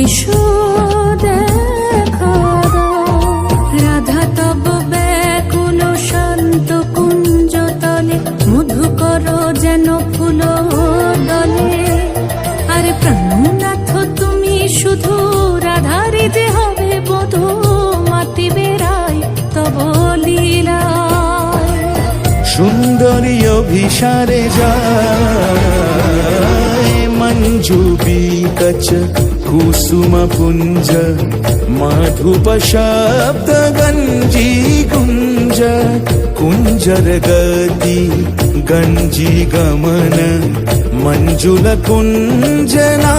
এসো দেখা দাও রাধা তব ব্যাকুল শান্ত কুঞ্জ তলে মধুকর যেন ফুল দলে। আর প্রাণনাথ তুমি শুধু রাধারে যে হবে বধূ মাতি বেড়াই তব লীলা। সুন্দরী অভিসারে যায় মঞ্জু বিকচ কুসুম পুঞ্জ মাধুপ শব্দ গঞ্জি গুঞ্জ কুঞ্জর গতি গঞ্জি গমন মঞ্জুল কুঞ্জনা